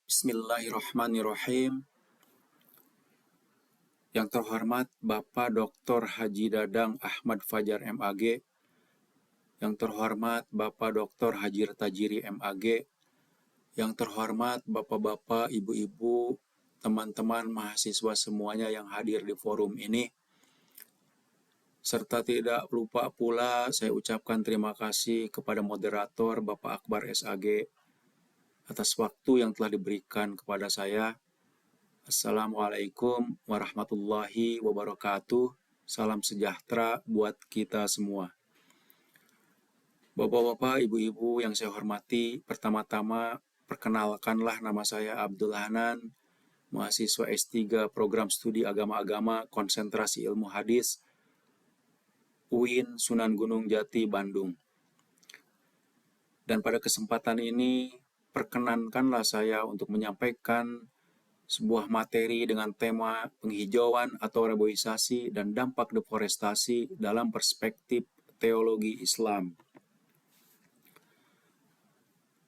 Bismillahirrahmanirrahim. Yang terhormat Bapak Dr. Haji Dadang Ahmad Fajar MAG, yang terhormat Bapak Dr. Haji Tajiri MAG, yang terhormat Bapak-bapak, Ibu-ibu, teman-teman mahasiswa semuanya yang hadir di forum ini, serta tidak lupa pula saya ucapkan terima kasih kepada moderator Bapak Akbar SAG atas waktu yang telah diberikan kepada saya. Assalamualaikum warahmatullahi wabarakatuh. Salam sejahtera buat kita semua. Bapak-bapak, ibu-ibu yang saya hormati, pertama-tama perkenalkanlah nama saya Abdul Hanan, mahasiswa S3 Program Studi Agama-Agama Konsentrasi Ilmu Hadis, UIN Sunan Gunung Jati, Bandung. Dan pada kesempatan ini, perkenankanlah saya untuk menyampaikan sebuah materi dengan tema penghijauan atau reboisasi dan dampak deforestasi dalam perspektif teologi Islam.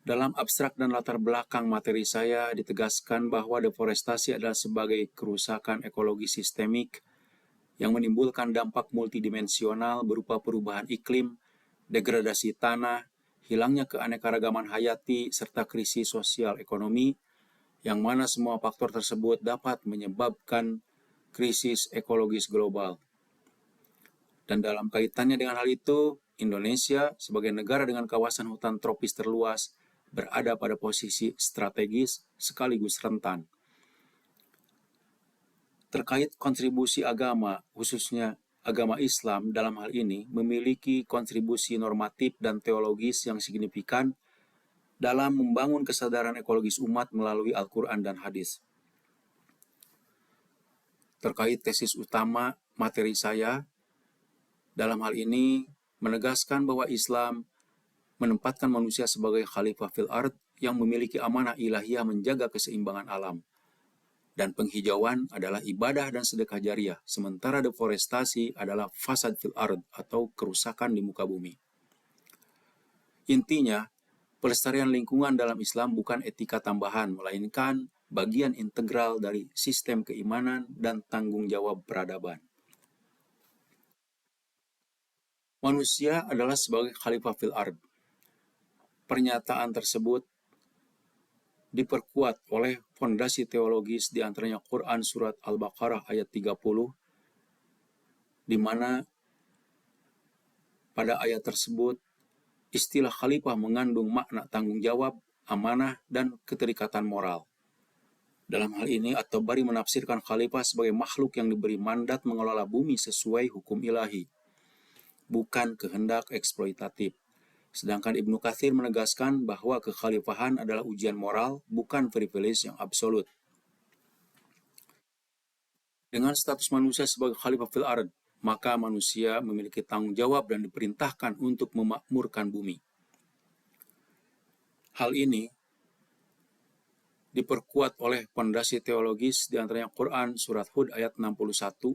Dalam abstrak dan latar belakang materi saya ditegaskan bahwa deforestasi adalah sebagai kerusakan ekologi sistemik yang menimbulkan dampak multidimensional berupa perubahan iklim, degradasi tanah, hilangnya keanekaragaman hayati, serta krisis sosial ekonomi, yang mana semua faktor tersebut dapat menyebabkan krisis ekologis global. Dan dalam kaitannya dengan hal itu, Indonesia sebagai negara dengan kawasan hutan tropis terluas berada pada posisi strategis sekaligus rentan. Terkait kontribusi agama, khususnya agama Islam dalam hal ini, memiliki kontribusi normatif dan teologis yang signifikan dalam membangun kesadaran ekologis umat melalui Al-Quran dan hadis. Terkait tesis utama materi saya, dalam hal ini menegaskan bahwa Islam menempatkan manusia sebagai khalifah fil ard yang memiliki amanah ilahiyah menjaga keseimbangan alam. Dan penghijauan adalah ibadah dan sedekah jariah, sementara deforestasi adalah fasad fil ard atau kerusakan di muka bumi. Intinya, pelestarian lingkungan dalam Islam bukan etika tambahan, melainkan bagian integral dari sistem keimanan dan tanggung jawab peradaban. Manusia adalah sebagai khalifah fil ard. Pernyataan tersebut diperkuat oleh fondasi teologis di antaranya Quran Surat Al-Baqarah ayat 30, di mana pada ayat tersebut istilah khalifah mengandung makna tanggung jawab, amanah, dan keterikatan moral. Dalam hal ini, At-Tabari menafsirkan khalifah sebagai makhluk yang diberi mandat mengelola bumi sesuai hukum ilahi, bukan kehendak eksploitatif. Sedangkan Ibnu Katsir menegaskan bahwa kekhalifahan adalah ujian moral, bukan privilege yang absolut. Dengan status manusia sebagai khalifah fil ard, maka manusia memiliki tanggung jawab dan diperintahkan untuk memakmurkan bumi. Hal ini diperkuat oleh fondasi teologis di antaranya Quran Surat Hud ayat 61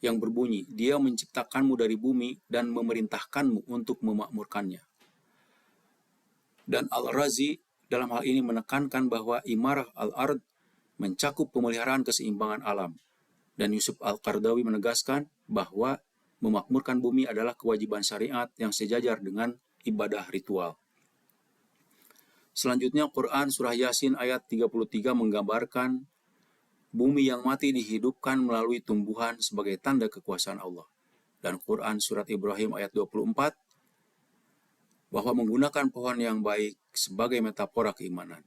yang berbunyi, Dia menciptakanmu dari bumi dan memerintahkanmu untuk memakmurkannya. Dan Al-Razi dalam hal ini menekankan bahwa imarah al-ard mencakup pemeliharaan keseimbangan alam. Dan Yusuf Al-Qardawi menegaskan bahwa memakmurkan bumi adalah kewajiban syariat yang sejajar dengan ibadah ritual. Selanjutnya Quran Surah Yasin ayat 33 menggambarkan bumi yang mati dihidupkan melalui tumbuhan sebagai tanda kekuasaan Allah. Dan Quran Surat Ibrahim ayat 24 bahwa menggunakan pohon yang baik sebagai metafora keimanan.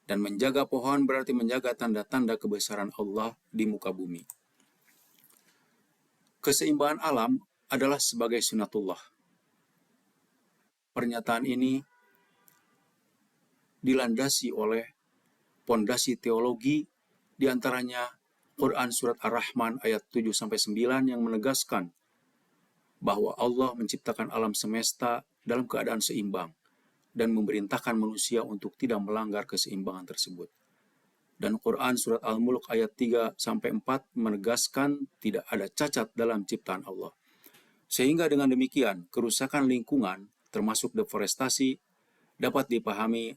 Dan menjaga pohon berarti menjaga tanda-tanda kebesaran Allah di muka bumi. Keseimbangan alam adalah sebagai sunatullah. Pernyataan ini dilandasi oleh pondasi teologi, di antaranya Quran Surat Ar-Rahman ayat 7-9 yang menegaskan bahwa Allah menciptakan alam semesta dalam keadaan seimbang dan memerintahkan manusia untuk tidak melanggar keseimbangan tersebut. Dan Quran Surat Al-Mulk ayat 3-4 menegaskan tidak ada cacat dalam ciptaan Allah. Sehingga dengan demikian, kerusakan lingkungan termasuk deforestasi dapat dipahami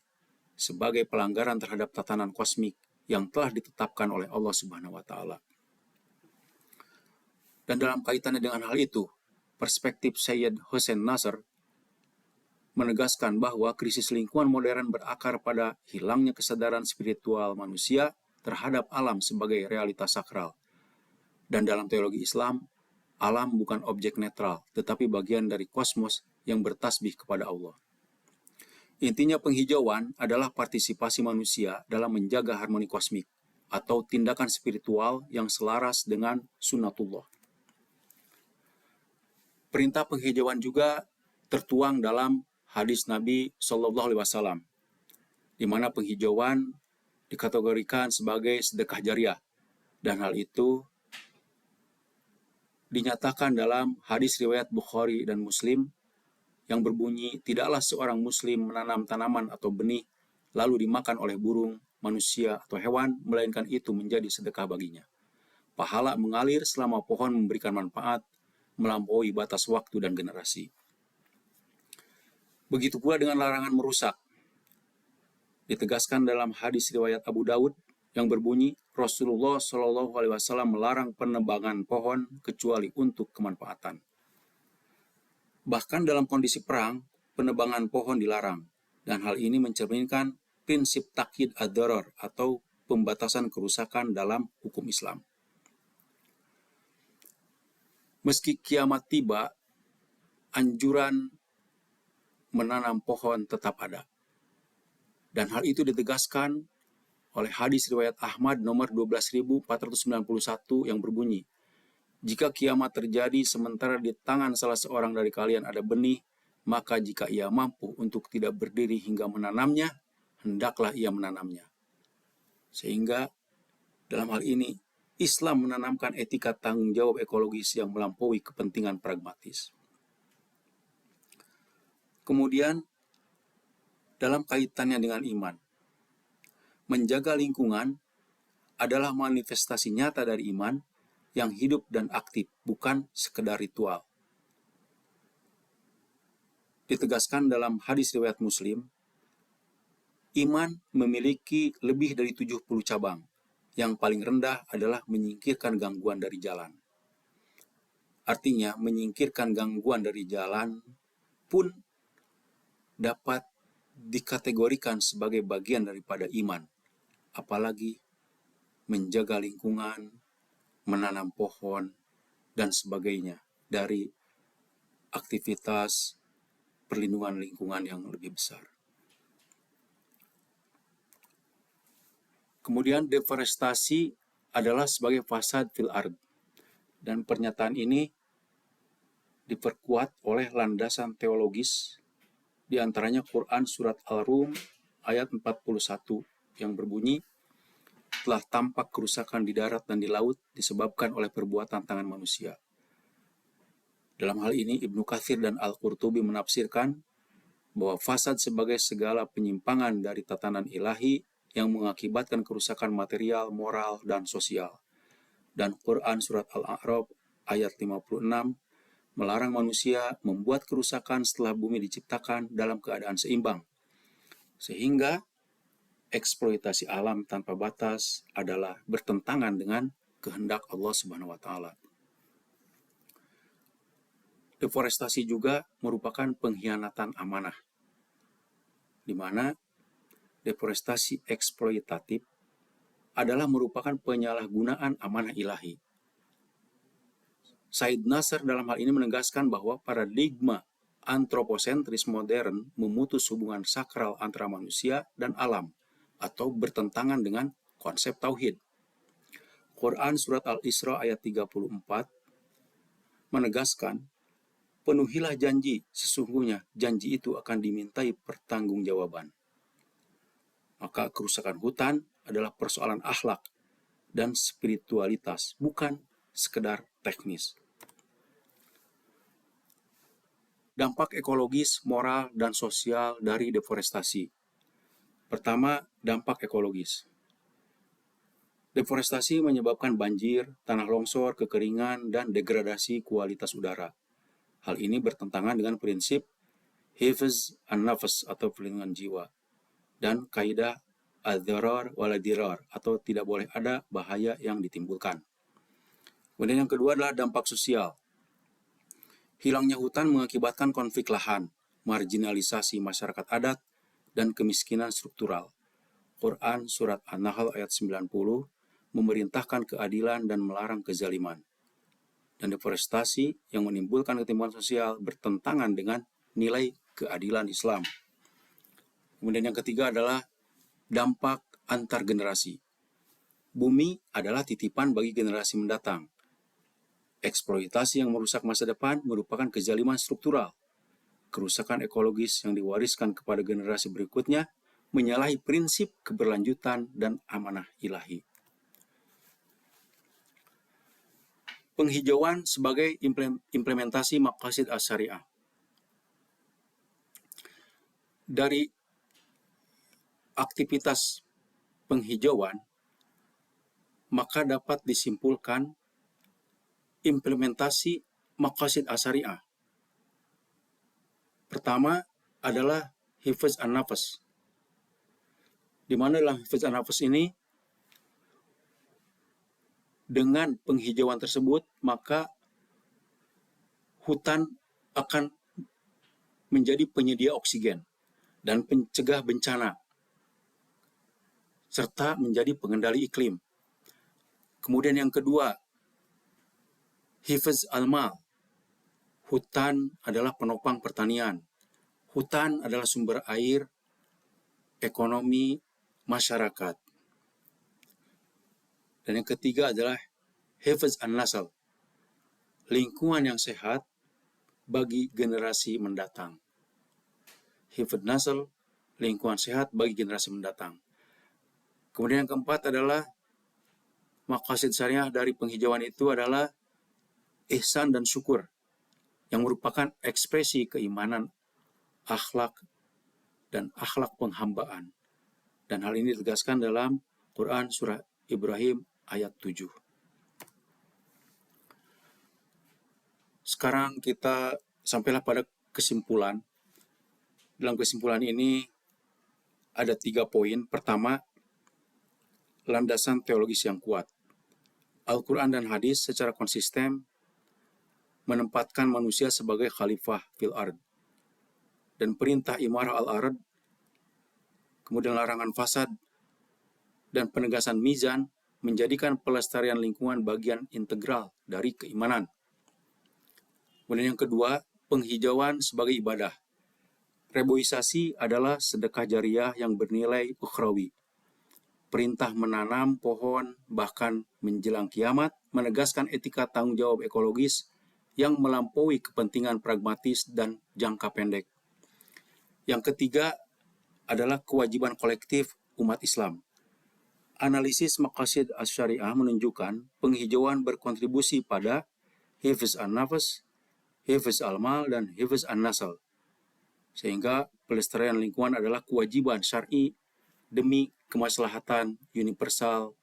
sebagai pelanggaran terhadap tatanan kosmik yang telah ditetapkan oleh Allah Subhanahu wa taala. Dan dalam kaitannya dengan hal itu, perspektif Syed Hussein Nasr menegaskan bahwa krisis lingkungan modern berakar pada hilangnya kesadaran spiritual manusia terhadap alam sebagai realitas sakral. Dan dalam teologi Islam, alam bukan objek netral, tetapi bagian dari kosmos yang bertasbih kepada Allah. Intinya penghijauan adalah partisipasi manusia dalam menjaga harmoni kosmik, atau tindakan spiritual yang selaras dengan sunnatullah. Perintah penghijauan juga tertuang dalam hadis Nabi Shallallahu Alaihi Wasallam, di mana penghijauan dikategorikan sebagai sedekah jariah, dan hal itu dinyatakan dalam hadis riwayat Bukhari dan Muslim yang berbunyi, tidaklah seorang muslim menanam tanaman atau benih lalu dimakan oleh burung, manusia, atau hewan, melainkan itu menjadi sedekah baginya. Pahala mengalir selama pohon memberikan manfaat, melampaui batas waktu dan generasi. Begitu pula dengan larangan merusak. Ditegaskan dalam hadis riwayat Abu Daud yang berbunyi, Rasulullah Shallallahu Alaihi Wasallam melarang penebangan pohon kecuali untuk kemanfaatan. Bahkan dalam kondisi perang, penebangan pohon dilarang, dan hal ini mencerminkan prinsip takyid ad-darar atau pembatasan kerusakan dalam hukum Islam. Meski kiamat tiba, anjuran menanam pohon tetap ada. Dan hal itu ditegaskan oleh hadis riwayat Ahmad nomor 12.491 yang berbunyi, jika kiamat terjadi sementara di tangan salah seorang dari kalian ada benih, maka jika ia mampu untuk tidak berdiri hingga menanamnya, hendaklah ia menanamnya. Sehingga dalam hal ini, Islam menanamkan etika tanggung jawab ekologis yang melampaui kepentingan pragmatis. Kemudian, dalam kaitannya dengan iman, menjaga lingkungan adalah manifestasi nyata dari iman yang hidup dan aktif, bukan sekedar ritual. Ditegaskan dalam hadis riwayat Muslim, iman memiliki lebih dari 70 cabang. Yang paling rendah adalah menyingkirkan gangguan dari jalan. Artinya, menyingkirkan gangguan dari jalan pun dapat dikategorikan sebagai bagian daripada iman. Apalagi menjaga lingkungan, menanam pohon, dan sebagainya dari aktivitas perlindungan lingkungan yang lebih besar. Kemudian deforestasi adalah sebagai fasad fil ard, dan pernyataan ini diperkuat oleh landasan teologis, di antaranya Quran Surat Al-Rum ayat 41 yang berbunyi, telah tampak kerusakan di darat dan di laut disebabkan oleh perbuatan tangan manusia. Dalam hal ini Ibnu Katsir dan Al-Qurtubi menafsirkan bahwa fasad sebagai segala penyimpangan dari tatanan ilahi yang mengakibatkan kerusakan material, moral, dan sosial. Dan Quran Surat Al-A'raf ayat 56 melarang manusia membuat kerusakan setelah bumi diciptakan dalam keadaan seimbang. Sehingga eksploitasi alam tanpa batas adalah bertentangan dengan kehendak Allah Subhanahu wa taala. Deforestasi juga merupakan pengkhianatan amanah, di mana deforestasi eksploitatif adalah merupakan penyalahgunaan amanah ilahi. Syed Nasr dalam hal ini menegaskan bahwa paradigma antroposentris modern memutus hubungan sakral antara manusia dan alam, atau bertentangan dengan konsep tauhid. Quran Surat Al-Isra ayat 34 menegaskan, penuhilah janji, sesungguhnya janji itu akan dimintai pertanggungjawaban. Maka kerusakan hutan adalah persoalan akhlak dan spiritualitas, bukan sekedar teknis. Dampak ekologis, moral, dan sosial dari deforestasi. Pertama, dampak ekologis. Deforestasi menyebabkan banjir, tanah longsor, kekeringan, dan degradasi kualitas udara. Hal ini bertentangan dengan prinsip hifz an-nafs atau perlindungan jiwa. dan kaidah ad-dharar wala dirar, atau tidak boleh ada bahaya yang ditimbulkan. Kemudian yang kedua adalah dampak sosial. Hilangnya hutan mengakibatkan konflik lahan, marginalisasi masyarakat adat, dan kemiskinan struktural. Quran Surat An-Nahl ayat 90 memerintahkan keadilan dan melarang kezaliman. Dan deforestasi yang menimbulkan ketimpangan sosial bertentangan dengan nilai keadilan Islam. Kemudian yang ketiga adalah dampak antar generasi. Bumi adalah titipan bagi generasi mendatang. Eksploitasi yang merusak masa depan merupakan kezaliman struktural. Kerusakan ekologis yang diwariskan kepada generasi berikutnya menyalahi prinsip keberlanjutan dan amanah ilahi. Penghijauan sebagai implementasi maqasid asy-syariah. Dari aktivitas penghijauan, maka dapat disimpulkan implementasi maqasid asy-syariah. Pertama adalah hifz an-nafas. Di mana dalam hifz an-nafas ini, dengan penghijauan tersebut, maka hutan akan menjadi penyedia oksigen dan pencegah bencana, serta menjadi pengendali iklim. Kemudian yang kedua, hifz al-mal. Hutan adalah penopang pertanian. Hutan adalah sumber air, ekonomi, masyarakat. Dan yang ketiga adalah hifz an-nasl. Lingkungan yang sehat bagi generasi mendatang. Hifz nasl, lingkungan sehat bagi generasi mendatang. Kemudian yang keempat adalah maqasid syariah dari penghijauan itu adalah ihsan dan syukur, yang merupakan ekspresi keimanan, akhlak, dan akhlak penghambaan. Dan hal ini ditegaskan dalam Quran Surah Ibrahim ayat 7. Sekarang kita sampailah pada kesimpulan. Dalam kesimpulan ini ada 3 poin. Pertama, landasan teologis yang kuat. Al-Quran dan hadis secara konsisten menempatkan manusia sebagai khalifah fil ard, dan perintah imarah al-ard, kemudian larangan fasad, dan penegasan mizan menjadikan pelestarian lingkungan bagian integral dari keimanan. Kemudian yang kedua, penghijauan sebagai ibadah. Reboisasi adalah sedekah jariah yang bernilai ukhrawi. Perintah menanam pohon bahkan menjelang kiamat menegaskan etika tanggung jawab ekologis yang melampaui kepentingan pragmatis dan jangka pendek. Yang ketiga adalah kewajiban kolektif umat Islam. Analisis maqasid asy-syariah menunjukkan penghijauan berkontribusi pada hifz an-nafas, hifz al-mal, dan hifz an-nasl. Sehingga pelestarian lingkungan adalah kewajiban syar'i demi kemaslahatan universal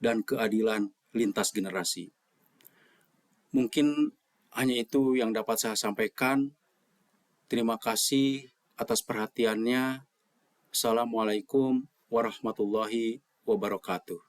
dan keadilan lintas generasi. Mungkin hanya itu yang dapat saya sampaikan. Terima kasih atas perhatiannya. Assalamualaikum warahmatullahi wabarakatuh.